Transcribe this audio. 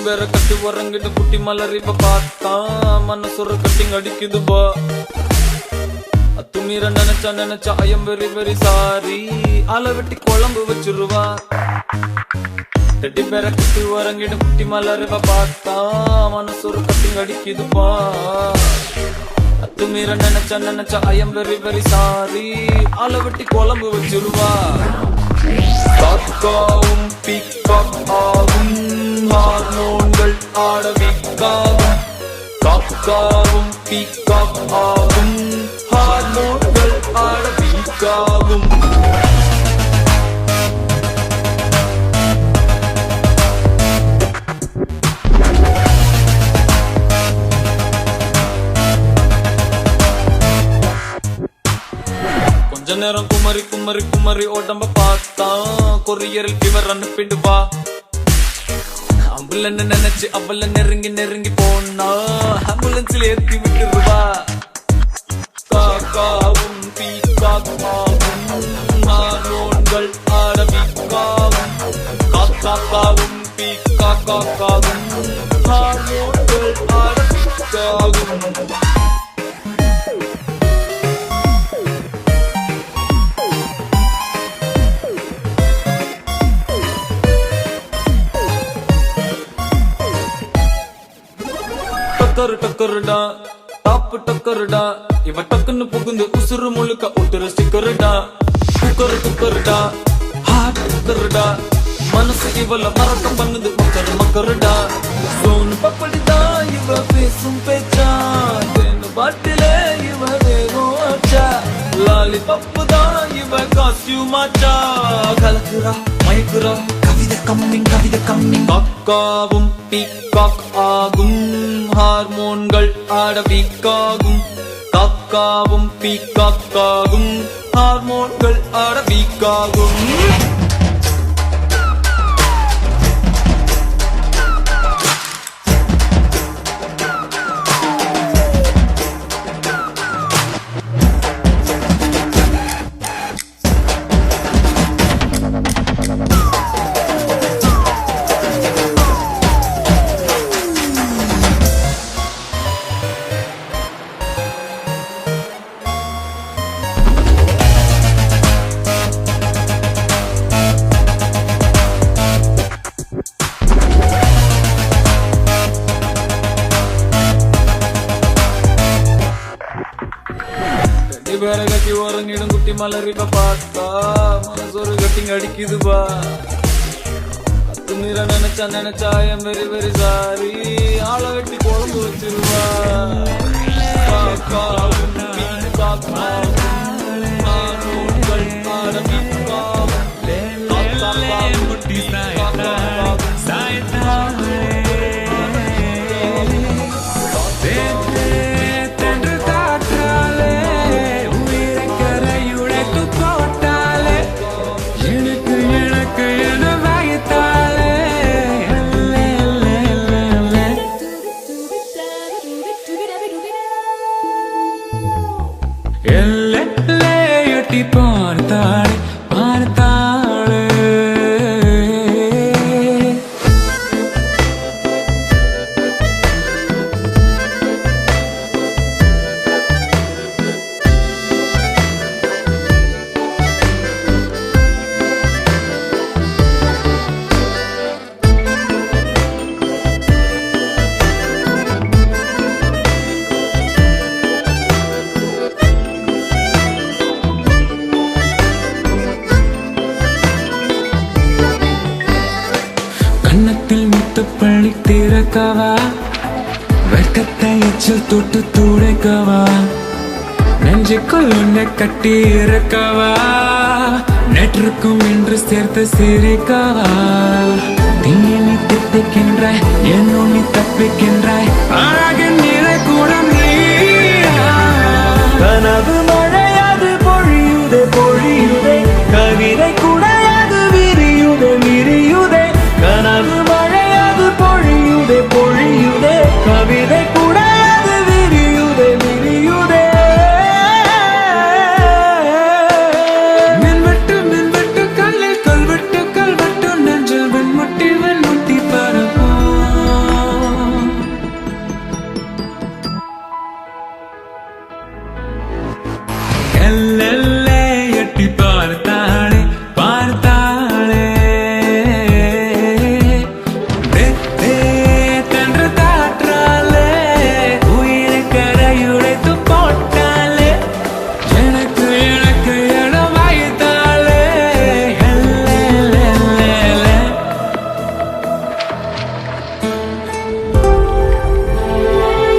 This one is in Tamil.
வேற கட்டி உறங்கிட்டு குட்டி மலரிவ பார்த்தா மனசுற கட்டிங் அடிக்குதுபா. அத்துமீற நினைச்சா I am very very sorry. ஆளை வெட்டி குழம்பு வச்சிருவா. டெட்டி வேற கட்டி உறங்கிட்டு குட்டி மலரிவ பார்த்தா மனசுற கட்டிங் அடிக்குதுபா. அத்துமீற நினைச்சா I am very very sorry. ஆளை வெட்டி குழம்பு வச்சிருவா. காக்காவும் பீகாக் ஆகும் ஹார்மோன்கள் ஆடவிக்காகும். காக்காவும் பீகாக் ஆகும் ஹார்மோன்கள் ஆடவிக்காகும். கொஞ்ச நேரம் குமரி குமரி குமரி உடம்ப பார்த்தா கொரியரில் ஃபீவர் அனுப்பிடுவா. அம்புலன்னு நினைச்சு அவள நெருங்கி நெருங்கி போனா ஆம்புலன்ஸ்ல ஏத்தி விட்டுருவா. காக்காவும் பீகாக் ஆகும் ஹார்மோன்கள் ஆடவிக்காகும். காக்காவும் பீகாக் ஆகும் ஹார்மோன்கள் ஆடவிக்காகும். டக்கரு டக்கருடா டாப்பு டக்கருடா இவ டக்குன்னு புகுந்து உசுறு முழுக்க ஒட்டுற ஸ்டிக்கருடா. குக்கரு குக்கருடா ஹார்ட் குக்கருடா மனசு இவள மறக்கம் பண்ணுது மக்கரு மக்கருடா. சோனு பப்படிதா இவ பேசும் பேச்சா. தேனு பாட்டிலே இவ வேகம் ஆச்சா. லாலி பப்பு தான் இவ காஸ்டியூம் ஆச்சா. கலக்குறா மயக்குறா கவிதை கம்மிங். காக்காவும் பீகாக் ஆகும் ஹார்மோன்கள் ஆடவிக்காகும். காக்காவும் பீகாக் ஆகும் ஹார்மோன்கள் ஆடவிக்காகும். வேற கட்டி உறங்கிடும் குட்டி மலரிவ பார்த்தா மனசொரு கட்டிங் அடிக்குதுபா. அத்துமீற நினைச்சா I am very very sorry. ஆளை வெட்டி குழம்பு வச்சிருவா. காக்காவும் பீகாக் ஆகும் ஹார்மோன்கள் ஆடவிக்காகும். காக்காவும் பீகாக் ஆகும். எட்டி பார்த்தாள் பார்த்தாள். கன்னத்தில் முத்து பள்ளி திறக்கவா. வெட்டத்தை எச்சில் தொட்டு துடைக்கவா. நெஞ்சுக்குள் உன்னை கட்டி இறக்கவா. நேற்றுக்கும் என்று சேர்த்து சிரிக்கவா.